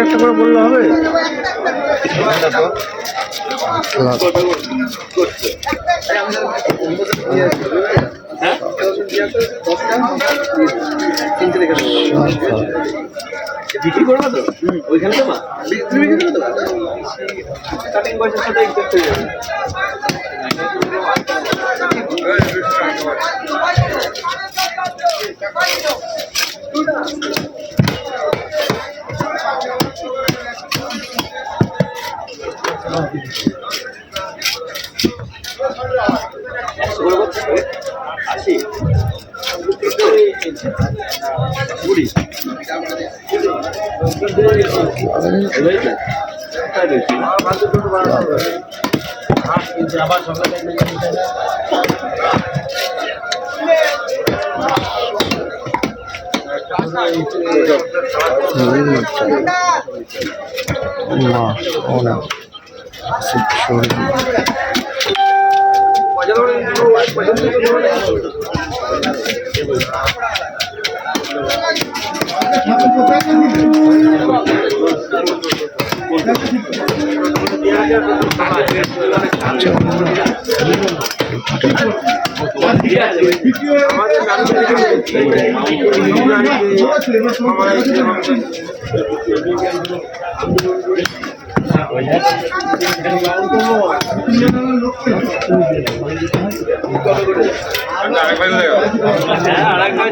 একটা করে বললে হবে। বিক্রি করবো তো ওইখানে তো বিক্রি করবো তো কাটিং পয়সার সাথে একটু আশি কুড়ি আবার সকালে আরেকবার